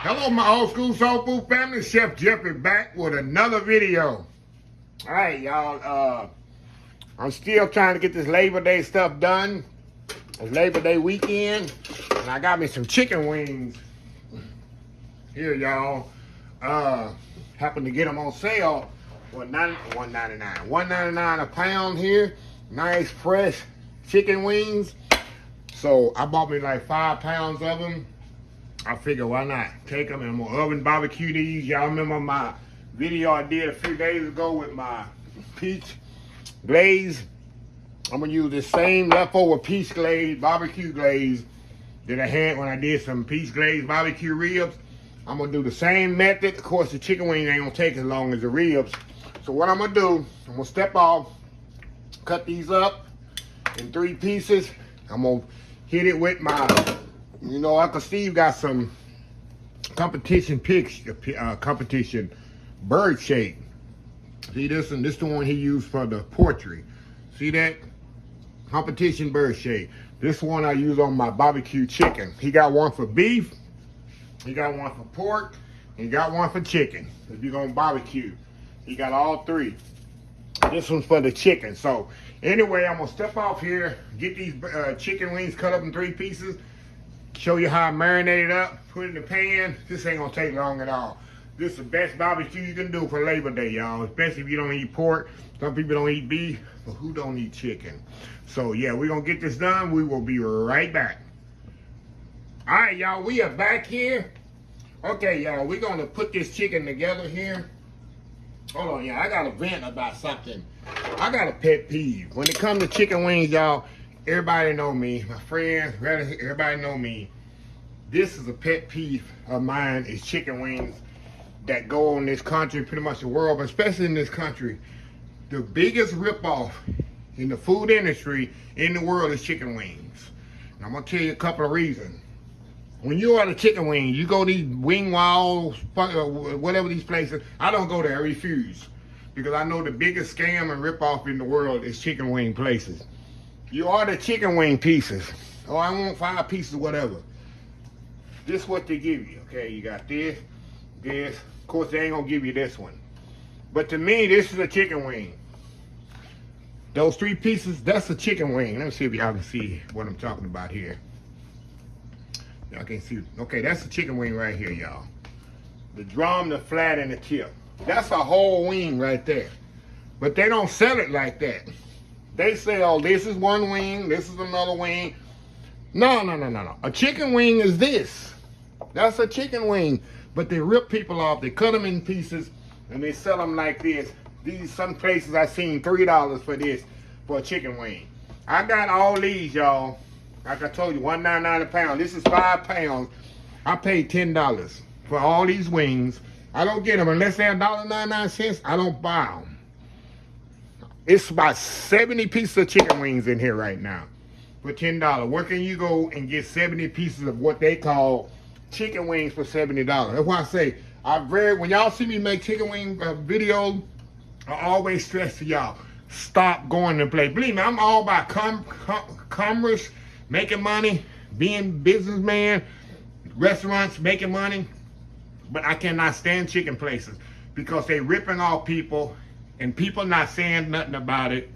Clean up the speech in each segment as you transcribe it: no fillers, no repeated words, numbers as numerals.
Hello, my old school soul food family. Chef Jeffrey back with another video. All right, y'all. I'm still trying to get this Labor Day stuff done. It's Labor Day weekend, and I got me some chicken wings here, y'all. Happened to get them on sale for $1.99 a pound here. Nice fresh chicken wings. So I bought me like 5 pounds of them. I figure why not take them and I'm gonna oven barbecue these. Y'all remember my video I did a few days ago with my peach glaze? I'm gonna use the same leftover peach glaze, barbecue glaze that I had when I did some peach glaze barbecue ribs. I'm gonna do the same method. Of course, the chicken wings ain't gonna take as long as the ribs. So what I'm gonna do, I'm gonna step off, cut these up in 3 pieces. I'm gonna hit it with my, you know, Uncle Steve got some competition bird shake. See this one? This is the one he used for the poultry. See that? Competition bird shake. This one I use on my barbecue chicken. He got one for beef, he got one for pork, and he got one for chicken. If you're gonna barbecue, he got all 3. This one's for the chicken. So anyway, I'm gonna step off here, get these chicken wings cut up in 3 pieces, show you how I marinate it up, put it in the pan. This ain't gonna take long at all. This is the best barbecue you can do for Labor Day, y'all. Especially if you don't eat pork. Some people don't eat beef, but who don't eat chicken? So yeah, we're gonna get this done. We will be right back. All right, y'all, we are back here. Okay, y'all, we're gonna put this chicken together here. Hold on, y'all, I got to vent about something. I got a pet peeve. When it comes to chicken wings, y'all, everybody know me. My friends, everybody know me. This is a pet peeve of mine, is chicken wings that go on this country, pretty much the world, but especially in this country. The biggest ripoff in the food industry in the world is chicken wings. And I'm going to tell you a couple of reasons. When you order chicken wings, you go to these wing walls, whatever these places. I don't go there, I refuse. Because I know the biggest scam and ripoff in the world is chicken wing places. You order chicken wing pieces. Oh, I want 5 pieces, whatever. This is what they give you, okay? You got this, this. Of course, they ain't gonna give you this one. But to me, this is a chicken wing. Those 3 pieces, that's a chicken wing. Let me see if y'all can see what I'm talking about here. Y'all can't see. Okay, that's a chicken wing right here, y'all. The drum, the flat, and the tip. That's a whole wing right there. But they don't sell it like that. They say, oh, this is one wing, this is another wing. No. A chicken wing is this. That's a chicken wing. But they rip people off, they cut them in pieces, and they sell them like this. Some places I seen $3 for this, for a chicken wing. I got all these, y'all. Like I told you, $1.99 a pound. This is 5 pounds. I paid $10 for all these wings. I don't get them unless they're $1.99. I don't buy them. It's about 70 pieces of chicken wings in here right now for $10. Where can you go and get 70 pieces of what they call chicken wings for $70? That's why I say, when y'all see me make chicken wing videos, I always stress to y'all, stop going to play. Believe me, I'm all about commerce, making money, being businessman, restaurants, making money. But I cannot stand chicken places because they ripping off people and people not saying nothing about it.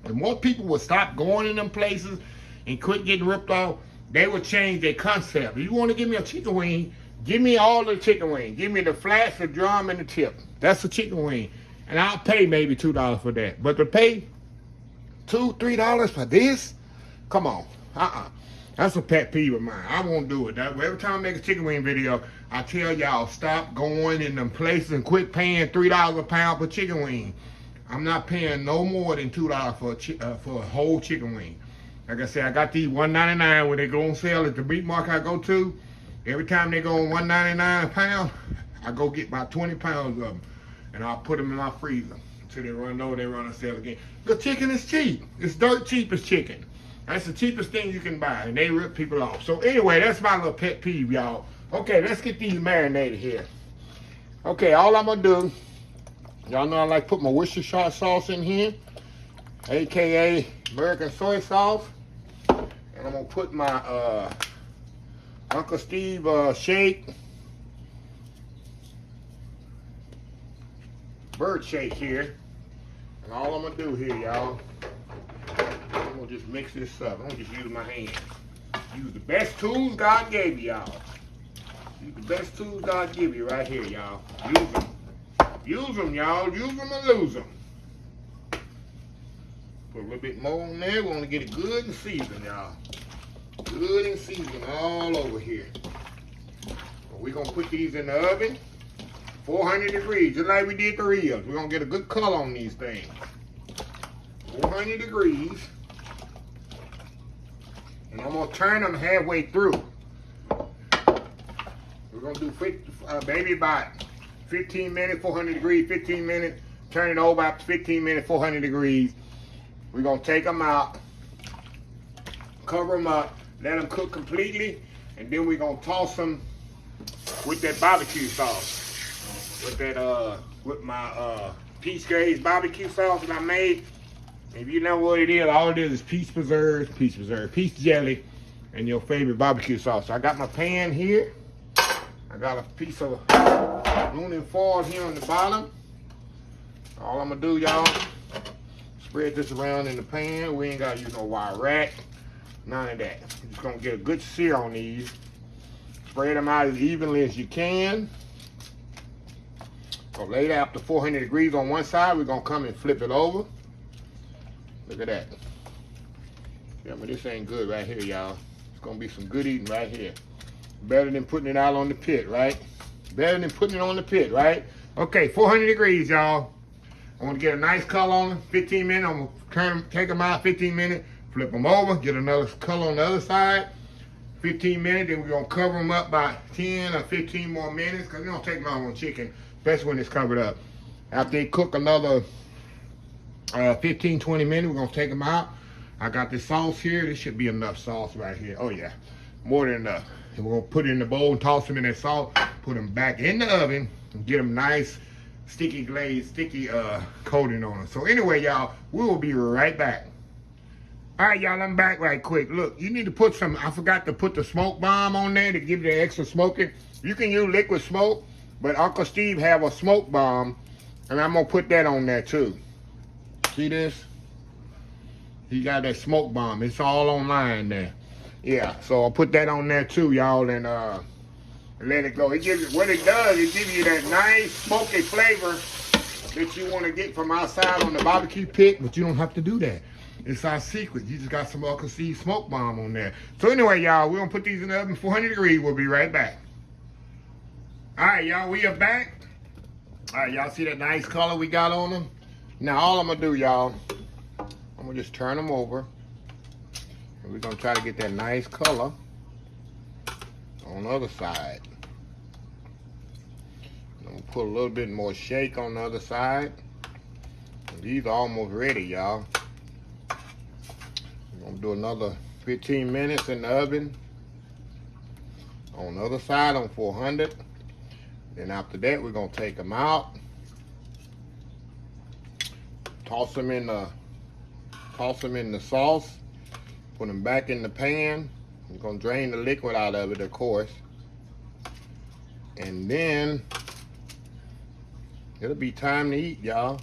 The more people would stop going in them places and quit getting ripped off, they would change their concept. If you want to give me a chicken wing, give me all the chicken wing. Give me the flats, the drum, and the tip. That's a chicken wing. And I'll pay maybe $2 for that. But to pay $2, $3 for this? Come on. That's a pet peeve of mine. I won't do it. Every time I make a chicken wing video, I tell y'all, stop going in them places and quit paying $3 a pound for chicken wing. I'm not paying no more than $2 for a whole chicken wing. Like I said, I got these $1.99 when they go on sale at the meat market I go to. Every time they go on $1.99 a pound, I go get about 20 pounds of them. And I'll put them in my freezer until they run low, they run on sale again. Because chicken is cheap. It's dirt cheap as chicken. That's the cheapest thing you can buy, and they rip people off. So anyway, that's my little pet peeve, y'all. Okay, let's get these marinated here. Okay, all I'm gonna do, y'all know I like to put my worshitire sauce in here, AKA American soy sauce. And I'm gonna put my Uncle Steve shake. bird shake here. And all I'm gonna do here, y'all, I'm gonna just mix this up. I'm gonna just use my hand. Use the best tools God gave you, y'all. Use the best tools God give you right here, y'all. Use them. Use them, y'all. Use them or lose them. Put a little bit more on there. We want to get it good and seasoned, y'all. Good and seasoned all over here. We're going to put these in the oven, 400 degrees, just like we did the ribs. We're going to get a good color on these things. 400 degrees. And I'm going to turn them halfway through. We're going to do maybe about 15 minutes, 400 degrees, 15 minutes. Turn it over after 15 minutes, 400 degrees. We're going to take them out, cover them up, let them cook completely, and then we're going to toss them with that barbecue sauce. With my peach glaze barbecue sauce that I made. If you know what it is, all it is peach preserves, peach jelly, and your favorite barbecue sauce. So I got my pan here. I got a piece of aluminum foil here on the bottom. All I'm gonna do, y'all, spread this around in the pan. We ain't gotta use no wire rack, none of that. We're just gonna get a good sear on these. Spread them out as evenly as you can. So later, after 400 degrees on one side, we're gonna come and flip it over. Look at that. Yeah, but this ain't good right here, y'all. It's gonna be some good eating right here. Better than putting it out on the pit, right? Better than putting it on the pit, right? Okay, 400 degrees, y'all. I want to get a nice color on them. 15 minutes. I'm gonna take them out. 15 minutes. Flip them over. Get another color on the other side. 15 minutes. Then we're gonna cover them up by 10 or 15 more minutes, because it don't take long on chicken, especially when it's covered up. After they cook another 15, 20 minutes, we're gonna take them out. I got this sauce here. This should be enough sauce right here. Oh yeah, more than enough. And we're gonna put it in the bowl and toss them in that salt. Put them back in the oven and get them nice, sticky coating on them. So anyway, y'all, we will be right back. All right, y'all, I'm back right quick. Look, you need to put some, I forgot to put the smoke bomb on there to give you the extra smoking. You can use liquid smoke, but Uncle Steve have a smoke bomb, and I'm gonna put that on there too. See this? He got that smoke bomb. It's all online there. Yeah, so I'll put that on there too, y'all, and let it go. It gives you, what it does, it gives you that nice smoky flavor that you want to get from outside on the barbecue pit, but you don't have to do that. It's our secret. You just got some Uncle Steve smoke bomb on there. So anyway, y'all, we're gonna put these in the oven 400 degrees. We'll be right back. All right, y'all, we are back. All right, y'all see that nice color we got on them? Now all I'm gonna do, y'all, I'm gonna just turn them over. And we're gonna try to get that nice color on the other side. I'm gonna put a little bit more shake on the other side. And these are almost ready, y'all. We're gonna do another 15 minutes in the oven on the other side on 400. Then after that, we're gonna take them out, toss them in the sauce, put them back in the pan. We're gonna drain the liquid out of it, of course, and then it'll be time to eat, y'all.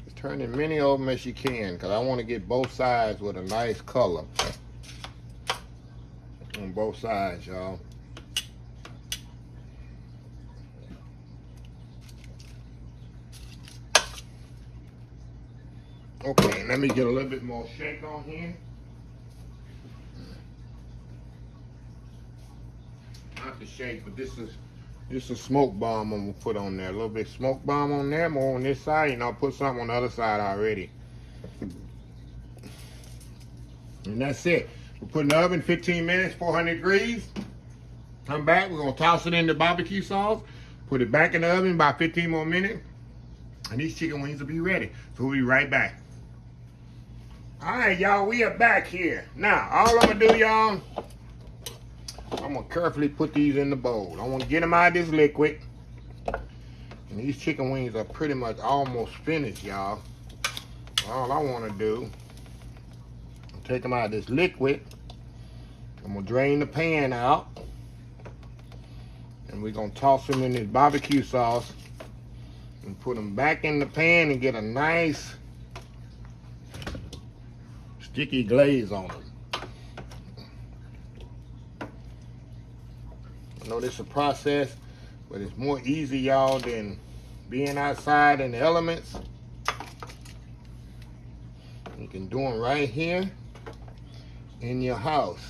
Just turn as many of them as you can, because I want to get both sides with a nice color on both sides, y'all. Okay, let me get a little bit more shake on here. Not the shake, but this is a smoke bomb I'm gonna put on there. A little bit smoke bomb on there, more on this side, and I'll put something on the other side already. And that's it. We'll put in the oven 15 minutes, 400 degrees. Come back, we're gonna toss it in the barbecue sauce, put it back in the oven about 15 more minutes, and these chicken wings will be ready. So we'll be right back. All right, y'all, we are back here. Now, all I'm gonna do, y'all, I'm gonna carefully put these in the bowl. I wanna get them out of this liquid. And these chicken wings are pretty much almost finished, y'all. All I wanna do, take them out of this liquid. I'm gonna drain the pan out. And we're gonna toss them in this barbecue sauce and put them back in the pan and get a nice sticky glaze on them. I know this is a process, but it's more easy, y'all, than being outside in the elements. You can do them right here in your house.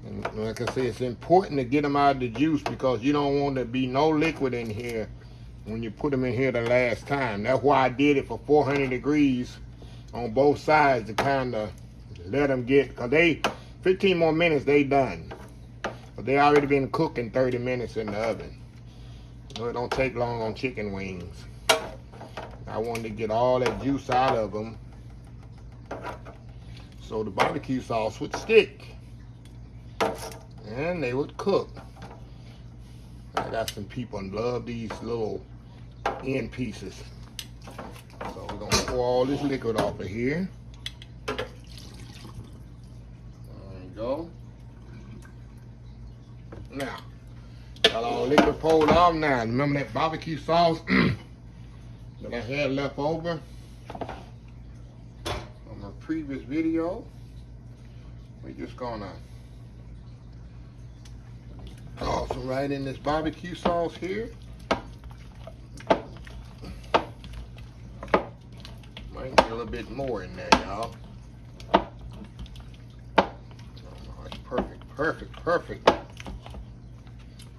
And like I say, it's important to get them out of the juice because you don't want to be no liquid in here when you put them in here the last time. That's why I did it for 400 degrees on both sides to kind of let them get, because they 15 more minutes they done. But they already been cooking 30 minutes in the oven. So it don't take long on chicken wings. I wanted to get all that juice out of them so the barbecue sauce would stick and they would cook. I got some people that love these little end pieces. So we're gonna pour all this liquid off of here. There you go. Now, got all the liquid poured off now. Remember that barbecue sauce that I had left over from my previous video? We're just gonna toss them right in this barbecue sauce here. Might get a little bit more in there, y'all. Oh, it's perfect, perfect, perfect.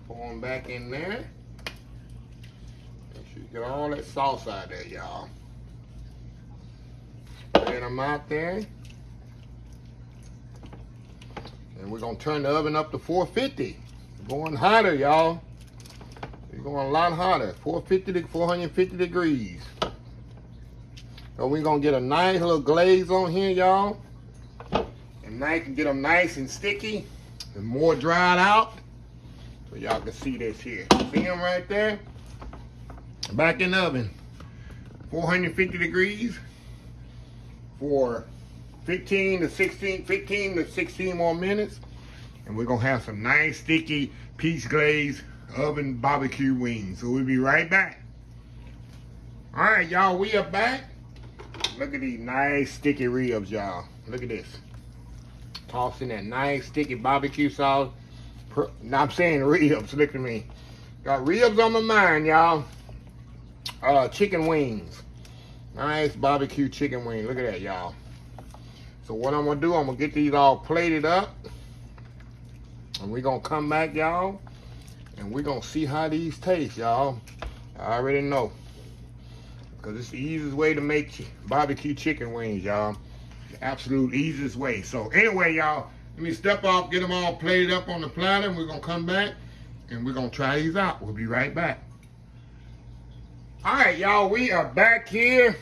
Pour them back in there. Make sure you get all that sauce out there, y'all. Spread them out there. And we're gonna turn the oven up to 450. We're going hotter, y'all. We're going a lot hotter. 450 to 450 degrees. So we're gonna get a nice little glaze on here, y'all. And now you can get them nice and sticky and more dried out. So y'all can see this here. See them right there? Back in the oven. 450 degrees for 15 to 16 more minutes. And we're gonna have some nice sticky peach glaze oven barbecue wings. So we'll be right back. All right, y'all, we are back. Look at these nice sticky ribs, y'all. Look at this. Tossing that nice sticky barbecue sauce. Now I'm saying ribs, look at me. Got ribs on my mind, y'all. Chicken wings. Nice barbecue chicken wings. Look at that, y'all. So what I'm gonna do, I'm gonna get these all plated up. And we're gonna come back, y'all. And we're gonna see how these taste, y'all. I already know. Because it's the easiest way to make barbecue chicken wings, y'all. The absolute easiest way. So anyway, y'all, let me step off, get them all plated up on the platter, and we're gonna come back and we're gonna try these out. We'll be right back. All right, y'all, we are back here.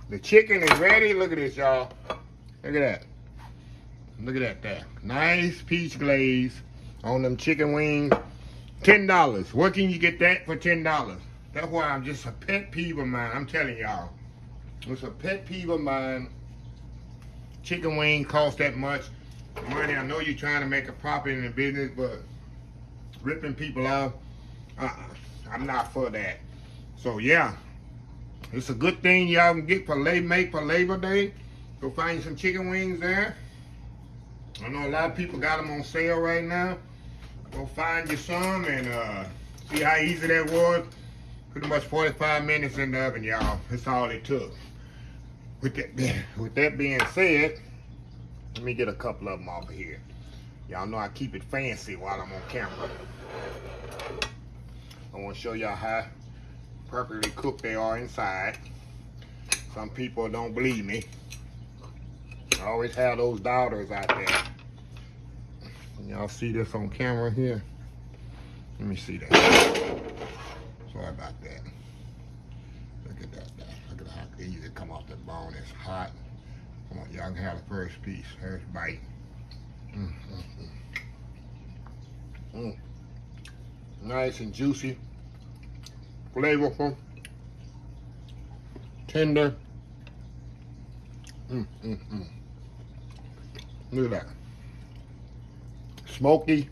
The chicken is ready. Look at this, y'all. Look at that. Look at that there. Nice peach glaze on them chicken wings. $10. Where can you get that for $10? That's why I'm just a pet peeve of mine. I'm telling y'all. It's a pet peeve of mine. Chicken wing cost that much money. I know you're trying to make a profit in the business, but ripping people off, I'm not for that. So yeah, it's a good thing y'all can get for Labor Day. Go find you some chicken wings there. I know a lot of people got them on sale right now. Go find you some and see how easy that was. Pretty much 45 minutes in the oven, y'all. That's all it took. With that being said, let me get a couple of them off of here. Y'all know I keep it fancy while I'm on camera. I want to show y'all how perfectly cooked they are inside. Some people don't believe me. I always have those doubters out there. Y'all see this on camera here? Let me see that. Sorry about that. Look at that. Look at how easy it come off the bone. It's hot. Come on, y'all can have the first piece. First bite. Nice and juicy. Flavorful. Tender. Look at that. Smoky.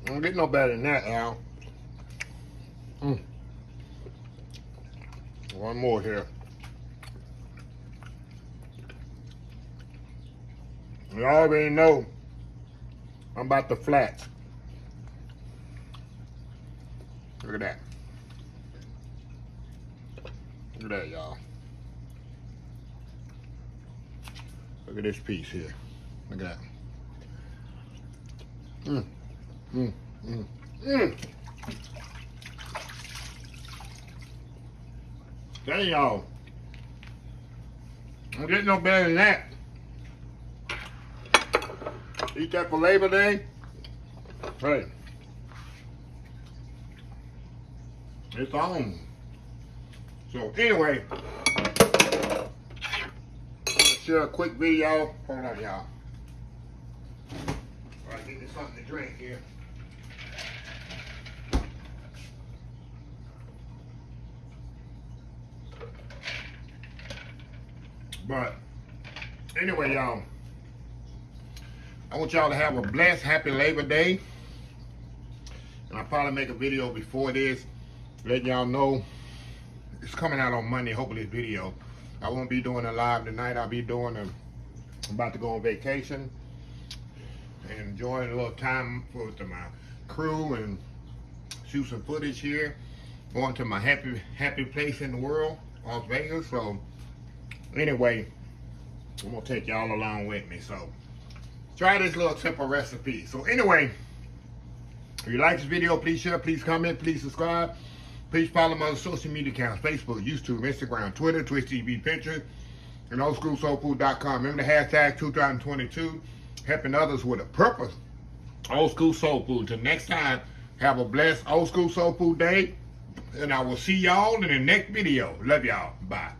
Don't get no better than that, Al. One more here. You already know I'm about the flats. Look at that. Look at that, y'all. Look at this piece here. Look at that. Dang, y'all. I'm getting no better than that. Eat that for Labor Day. Hey. It's on. So anyway, I'm gonna share a quick video. Hold on, y'all. Alright, get me something to drink here. But anyway, y'all, I want y'all to have a blessed, happy Labor Day. And I'll probably make a video before this, letting y'all know it's coming out on Monday, hopefully this video. I won't be doing it live tonight. I'll be doing I'm about to go on vacation and enjoying a little time with my crew and shoot some footage here. Going to my happy place in the world, Las Vegas. So anyway, I'm gonna take y'all along with me. So try this little simple recipe. So anyway, if you like this video, please share, please comment, please subscribe. Please follow my social media accounts: Facebook, YouTube, Instagram, Twitter, Twitch TV, Pinterest, and oldschoolsoulfood.com. Remember the hashtag 2022, helping others with a purpose. Old School Soul Food. Till next time, have a blessed Old School Soul Food day, and I will see y'all in the next video. Love y'all. Bye.